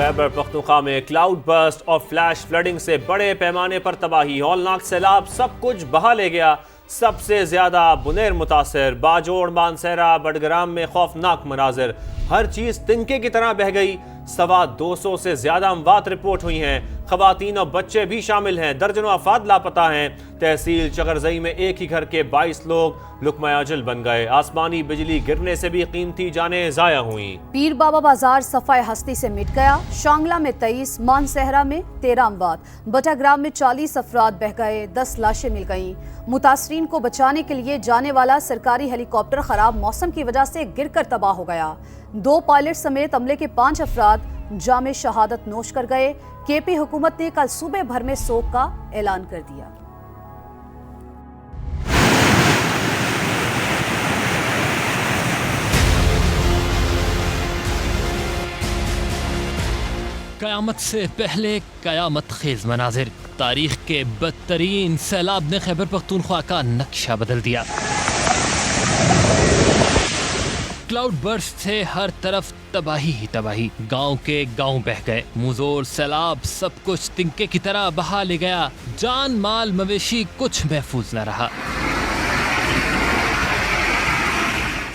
خیبر پختونخوا میں cloud burst اور flash fielding سے بڑے پیمانے پر تباہی، ہولناک سیلاب سب کچھ بہا لے گیا۔ سب سے زیادہ بنیر متاثر، باجوڑ، مانسہرہ، بڈگرام میں خوفناک مناظر، ہر چیز تنکے کی طرح بہہ گئی۔ 250 سے زیادہ اموات رپورٹ ہوئی ہیں، خواتین اور بچے بھی شامل ہیں، درجنوں افراد لاپتہ ہیں۔ تحصیل چغرزئی میں ایک ہی گھر کے 22 لوگ لقمہ اجل بن گئے، آسمانی بجلی گرنے سے بھی قیمتی جانیں ضائع ہوئیں۔ پیر بابا بازار صفائے ہستی سے مٹ گیا، شانگلہ میں 23، مانسہرہ میں 13 اموات، بٹاگرام میں 40 افراد بہہ گئے، 10 لاشیں مل گئیں۔ متاثرین کو بچانے کے لیے جانے والا سرکاری ہیلی کاپٹر خراب موسم کی وجہ سے گر کر تباہ ہو گیا۔ 2 پائلٹ سمیت عملے کے 5 افراد جام شہادت نوش کر گئے۔ کے پی حکومت نے کل صوبے بھر میں سوگ کا اعلان کر دیا۔ قیامت سے پہلے قیامت خیز مناظر، تاریخ کے بدترین سیلاب نے خیبر پختونخوا کا نقشہ بدل دیا۔ کلاؤڈ برسٹ سے ہر طرف تباہی ہی تباہی، گاؤں کے گاؤں بہہ گئے، موزور سیلاب سب کچھ تنکے کی طرح بہا لے گیا، جان مال مویشی کچھ محفوظ نہ رہا۔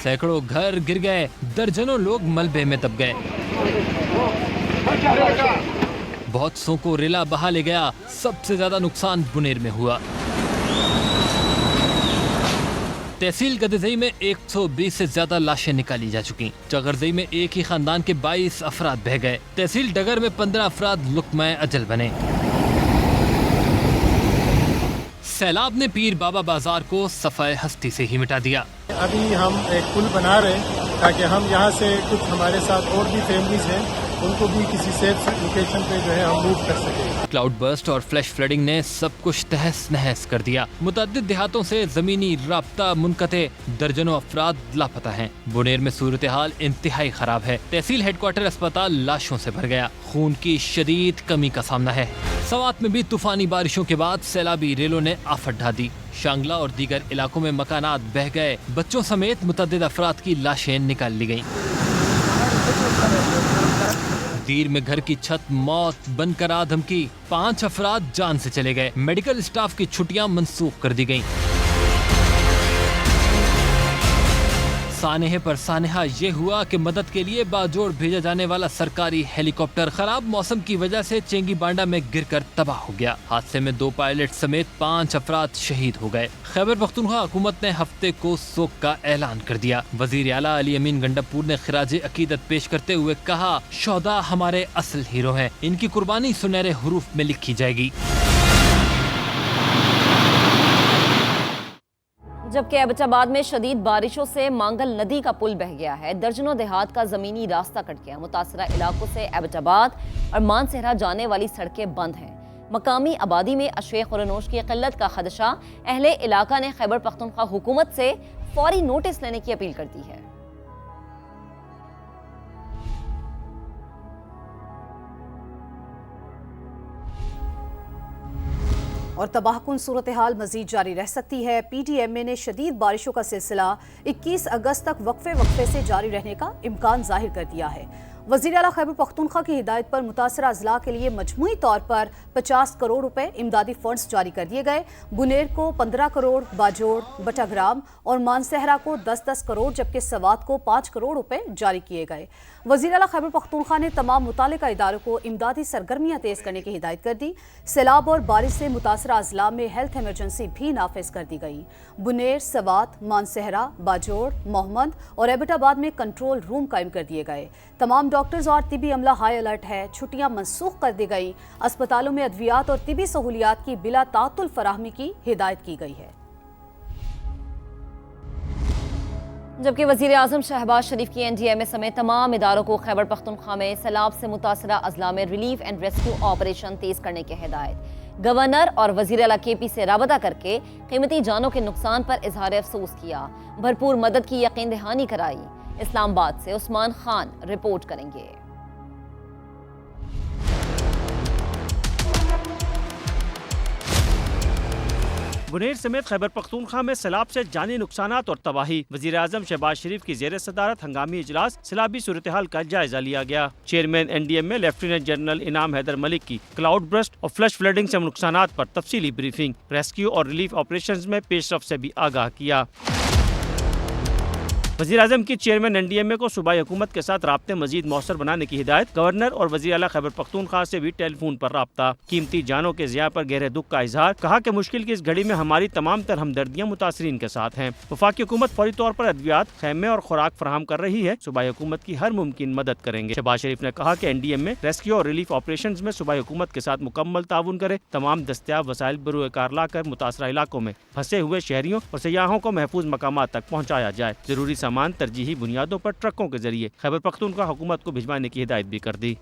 سینکڑوں گھر گر گئے، درجنوں لوگ ملبے میں دب گئے، بہت سو کو ریلا بہا لے گیا۔ سب سے زیادہ نقصان بنیر میں ہوا۔ تحصیل گدزئی میں 120 سے زیادہ لاشیں نکالی جا چکی، چغرزئی میں ایک ہی خاندان کے 22 افراد بہہ گئے، تحصیل ڈگر میں 15 افراد لقمہ اجل بنے۔ سیلاب نے پیر بابا بازار کو صفائے ہستی سے ہی مٹا دیا۔ ابھی ہم ایک پل بنا رہے ہیں تاکہ ہم یہاں سے کچھ ہمارے ساتھ اور بھی فیملیز ہیں ان کو بھی کسی سیف لوکیشن پہ جو ہے ہم موو کر سکیں۔ کلاؤڈ برسٹ اور فلیش فلڈنگ نے سب کچھ تہس نہس کر دیا، متعدد دیہاتوں سے زمینی رابطہ منقطع، درجنوں افراد لاپتہ ہیں۔ بنیر میں صورتحال انتہائی خراب ہے، تحصیل ہیڈ کوارٹر اسپتال لاشوں سے بھر گیا، خون کی شدید کمی کا سامنا ہے۔ سوات میں بھی طوفانی بارشوں کے بعد سیلابی ریلوں نے آفت ڈھا دی، شانگلہ اور دیگر علاقوں میں مکانات بہہ گئے، بچوں سمیت متعدد افراد کی لاشیں نکال لی گئیں۔ دیر میں گھر کی چھت موت بن کر آ دھمکی، 5 افراد جان سے چلے گئے، میڈیکل اسٹاف کی چھٹیاں منسوخ کر دی گئیں۔ سانحے پر سانحہ یہ ہوا کہ مدد کے لیے باجوڑ بھیجا جانے والا سرکاری ہیلی کاپٹر خراب موسم کی وجہ سے چینگی بانڈا میں گر کر تباہ ہو گیا۔ حادثے میں 2 پائلٹ سمیت 5 افراد شہید ہو گئے۔ خیبر پختونخوا حکومت نے ہفتے کو سوگ کا اعلان کر دیا۔ وزیر اعلیٰ علی امین گنڈاپور نے خراج عقیدت پیش کرتے ہوئے کہا، شہداء ہمارے اصل ہیرو ہیں، ان کی قربانی سنہرے حروف میں لکھی جائے گی۔ جبکہ ایبٹ آباد میں شدید بارشوں سے مانگل ندی کا پل بہہ گیا ہے، درجنوں دیہات کا زمینی راستہ کٹ گیا، متاثرہ علاقوں سے ایبٹ آباد اور مانسہرہ جانے والی سڑکیں بند ہیں۔ مقامی آبادی میں اشوے خورنوش کی قلت کا خدشہ، اہل علاقہ نے خیبر پختونخوا حکومت سے فوری نوٹس لینے کی اپیل کر دی ہے۔ اور تباہ کن صورتحال مزید جاری رہ سکتی ہے۔ پی ٹی ایم اے نے شدید بارشوں کا سلسلہ 21 اگست تک وقفے سے جاری رہنے کا امکان ظاہر کر دیا ہے۔ وزیر اعلیٰ خیبر پختونخوا کی ہدایت پر متاثرہ اضلاع کے لیے مجموعی طور پر 50 کروڑ روپے امدادی فنڈز جاری کر دیے گئے۔ بنیر کو 15 کروڑ، باجوڑ، بٹاگرام اور مانسہرہ کو 10 کروڑ جبکہ سوات کو 5 کروڑ روپے جاری کیے گئے۔ وزیر اعلیٰ خیبر پختونخوا نے تمام متعلقہ اداروں کو امدادی سرگرمیاں تیز کرنے کی ہدایت کر دی۔ سیلاب اور بارش سے متاثرہ اضلاع میں ہیلتھ ایمرجنسی بھی نافذ کر دی گئی۔ بنیر، سوات، مانسہرہ، باجوڑ، محمد اور ایبٹ آباد میں کنٹرول روم قائم کر دیے گئے۔ تمام ڈاکٹرز اور طبی عملہ ہائی الرٹ ہے، چھٹیاں منسوخ کر دی گئیں۔ اسپتالوں میں ادویات اور طبی سہولیات کی بلا تعطل فراہمی کی ہدایت کی گئی ہے۔ جبکہ وزیر اعظم شہباز شریف کی NDMA سمیت تمام اداروں کو خیبر پختونخوا میں سیلاب سے متاثرہ اضلاع میں ریلیف اینڈ ریسکیو آپریشن تیز کرنے کی ہدایت۔ گورنر اور وزیر اعلیٰ KP سے رابطہ کر کے قیمتی جانوں کے نقصان پر اظہار افسوس کیا، بھرپور مدد کی یقین دہانی کرائی۔ اسلام آباد سے عثمان خان رپورٹ کریں گے۔ بنیر سمیت خیبر پختونخوا میں سیلاب سے جانی نقصانات اور تباہی۔ وزیر اعظم شہباز شریف کی زیر صدارت ہنگامی اجلاس سیلابی صورتحال کا جائزہ لیا گیا۔ چیئرمین NDM میں لیفٹیننٹ جنرل انعام حیدر ملک کی کلاؤڈ برسٹ اور فلش فلڈنگ سے نقصانات پر تفصیلی بریفنگ، ریسکیو اور ریلیف آپریشنز میں پیش رفت سے بھی آگاہ کیا۔ وزیر اعظم کی چیئرمین NDMA کو صوبائی حکومت کے ساتھ رابطے مزید مؤثر بنانے کی ہدایت۔ گورنر اور وزیر اعلیٰ خیبر پختونخوا سے بھی ٹیلی فون پر رابطہ۔ قیمتی جانوں کے ضیاع پر گہرے دکھ کا اظہار، کہا کہ مشکل کی اس گھڑی میں ہماری تمام تر ہمدردیاں متاثرین کے ساتھ ہیں۔ وفاقی حکومت فوری طور پر ادویات، خیمے اور خوراک فراہم کر رہی ہے۔ صوبائی حکومت کی ہر ممکن مدد کریں گے۔ شہباز شریف نے کہا کہ NDMA ریسکیو اور ریلیف آپریشنز میں صوبائی حکومت کے ساتھ مکمل تعاون کرے، تمام دستیاب وسائل بروئے کار لا کر متاثرہ علاقوں میں پھنسے ہوئے شہریوں اور سیاحوں کو محفوظ مقامات تک پہنچایا جائے۔ ضروری سامان ترجیحی بنیادوں پر ٹرکوں کے ذریعے خیبر پختونخوا حکومت کو بھجوانے کی ہدایت بھی کر دی۔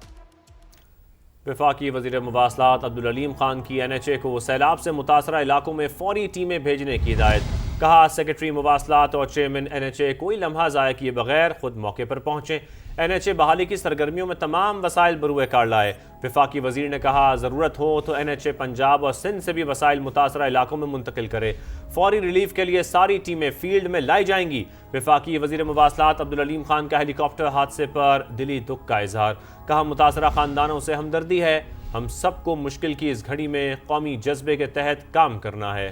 وفاقی وزیر مواصلات عبدالعلیم خان کی NHA کو سیلاب سے متاثرہ علاقوں میں فوری ٹیمیں بھیجنے کی ہدایت۔ کہا سیکرٹری مواصلات اور چیئرمین NHA کوئی لمحہ ضائع کیے بغیر خود موقع پر پہنچے، NHA بحالی کی سرگرمیوں میں تمام وسائل بروئے کار لائے۔ وفاقی وزیر نے کہا ضرورت ہو تو NHA پنجاب اور سندھ سے بھی وسائل متاثرہ علاقوں میں منتقل کرے، فوری ریلیف کے لیے ساری ٹیمیں فیلڈ میں لائی جائیں گی۔ وفاقی وزیر مواصلات عبدالعلیم خان کا ہیلی کاپٹر حادثے پر دلی دکھ کا اظہار، کہا متاثرہ خاندانوں سے ہمدردی ہے، ہم سب کو مشکل کی اس گھڑی میں قومی جذبے کے تحت کام کرنا ہے۔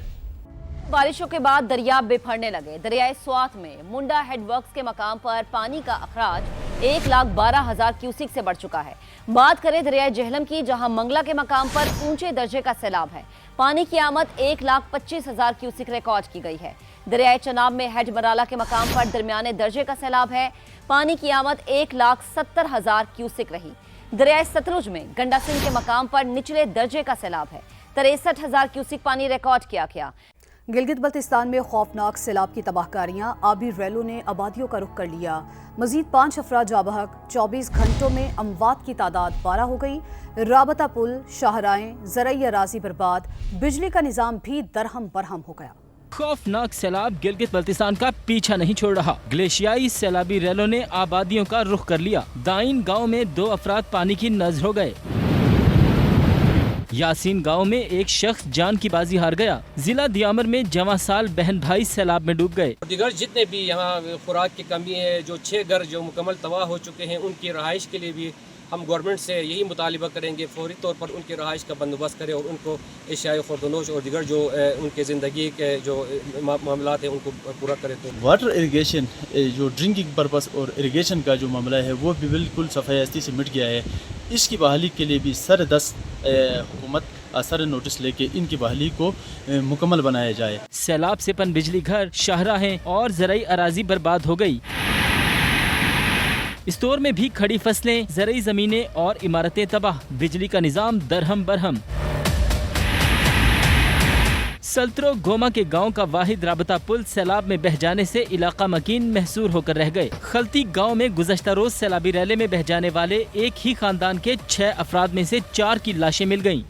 بارشوں کے بعد دریا بکھرنے لگے۔ دریائے سوات میں منڈا ہیڈ ورکس کے مقام پر پانی کا اخراج 1,12,000 کیوسک سے بڑھ چکا ہے۔ بات کریں دریائے جہلم کی، جہاں منگلا کے مقام پر اونچے درجے کا سیلاب ہے، پانی کی آمد 1,25,000 کیوسک ریکارڈ کی گئی ہے۔ دریائے چناب میں ہیڈ مرالہ کے مقام پر درمیانے درجے کا سیلاب ہے، پانی کی آمد 1,70,000 کیوسک رہی۔ دریائے ستلج میں گنڈا سنگھ کے مقام پر نچلے درجے کا سیلاب ہے، 63,000 کیوسک پانی ریکارڈ کیا گیا۔ گلگت بلتستان میں خوفناک سیلاب کی تباہ کاریاں، آبی ریلوں نے آبادیوں کا رخ کر لیا، مزید 5 افراد جاں بحق، 24 گھنٹوں میں اموات کی تعداد 12 ہو گئی۔ رابطہ پل، شاہراہیں، زرعی اراضی برباد، بجلی کا نظام بھی درہم برہم ہو گیا۔ خوفناک سیلاب گلگت بلتستان کا پیچھا نہیں چھوڑ رہا۔ گلیشیائی سیلابی ریلوں نے آبادیوں کا رخ کر لیا، دائن گاؤں میں 2 افراد پانی کی نذر ہو گئے، یاسین گاؤں میں ایک شخص جان کی بازی ہار گیا، ضلع دیامر میں جواں سال بہن بھائی سیلاب میں ڈوب گئے۔ دیگر جتنے بھی یہاں خوراک کی کمی ہے، جو 6 گھر جو مکمل تباہ ہو چکے ہیں، ان کی رہائش کے لیے بھی ہم گورنمنٹ سے یہی مطالبہ کریں گے فوری طور پر ان کی رہائش کا بندوبست کرے اور ان کو اشیاء خوردونوش اور دیگر جو ان کے زندگی کے جو معاملات ہیں ان کو پورا کرے۔ تو واٹر اریگیشن جو ڈرنکنگ پرپس اور اریگیشن کا جو معاملہ ہے وہ بھی بالکل صفحہ ہستی سے مٹ گیا ہے۔ اس کی بحالی کے لیے بھی سر دست حکومت سر نوٹس لے کے ان کی بحالی کو مکمل بنایا جائے۔ سیلاب سے پن بجلی گھر، شاہراہیں اور زرعی اراضی برباد ہو گئی۔ اس دور میں بھی کھڑی فصلیں، زرعی زمینیں اور عمارتیں تباہ، بجلی کا نظام درہم برہم۔ سلطرو گوما کے گاؤں کا واحد رابطہ پل سیلاب میں بہہ جانے سے علاقہ مکین محصور ہو کر رہ گئے۔ خلطی گاؤں میں گزشتہ روز سیلابی ریلے میں بہہ جانے والے ایک ہی خاندان کے 6 افراد میں سے 4 کی لاشیں مل گئیں۔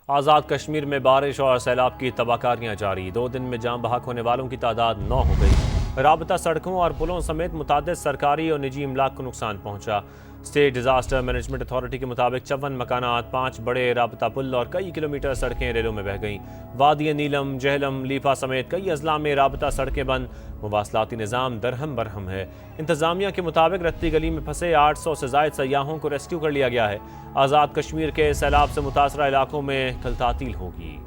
آزاد کشمیر میں بارش اور سیلاب کی تباہ کاریاں جاری، 2 دن میں جاں بحق ہونے والوں کی تعداد 9 ہو گئی۔ رابطہ سڑکوں اور پلوں سمیت متعدد سرکاری اور نجی املاک کو نقصان پہنچا۔ اسٹیٹ ڈیزاسٹر مینجمنٹ اتھارٹی کے مطابق 54 مکانات، 5 بڑے رابطہ پل اور کئی کلومیٹر سڑکیں ریلوں میں بہہ گئیں۔ وادی نیلم، جہلم، لیفا سمیت کئی اضلاع میں رابطہ سڑکیں بند، مواصلاتی نظام درہم برہم ہے۔ انتظامیہ کے مطابق رتی گلی میں پھنسے 800 سے زائد سیاحوں کو ریسکیو کر لیا گیا ہے۔ آزاد کشمیر کے سیلاب سے متاثرہ علاقوں میں کل تعطیل ہوگی۔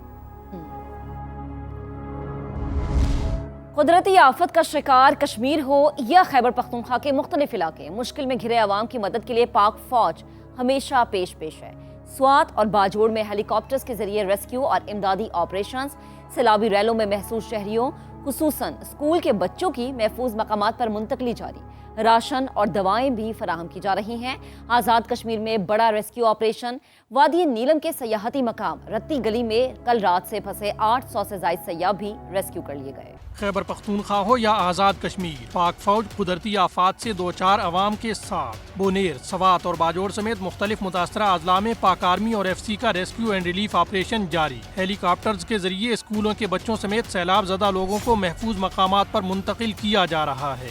قدرتی آفت کا شکار کشمیر ہو یا خیبر پختونخوا کے مختلف علاقے، مشکل میں گھرے عوام کی مدد کے لیے پاک فوج ہمیشہ پیش ہے۔ سوات اور باجوڑ میں ہیلی کاپٹرز کے ذریعے ریسکیو اور امدادی آپریشنز، سیلابی ریلوں میں محسوس شہریوں خصوصاً اسکول کے بچوں کی محفوظ مقامات پر منتقلی جاری، راشن اور دوائیں بھی فراہم کی جا رہی ہیں۔ آزاد کشمیر میں بڑا ریسکیو آپریشن، وادی نیلم کے سیاحتی مقام رتی گلی میں کل رات سے پھنسے 800 سے زائد سیاح بھی ریسکیو کر لیے گئے۔ خیبر پختونخوا ہو یا آزاد کشمیر، پاک فوج قدرتی آفات سے 2-4 عوام کے ساتھ بونیر، سوات اور باجوڑ سمیت مختلف متاثرہ اضلاع میں پاک آرمی اور FCC کا ریسکیو اینڈ ریلیف آپریشن جاری۔ ہیلی کاپٹرز کے ذریعے اسکولوں کے بچوں سمیت سیلاب زدہ لوگوں کو محفوظ مقامات پر منتقل کیا جا رہا ہے۔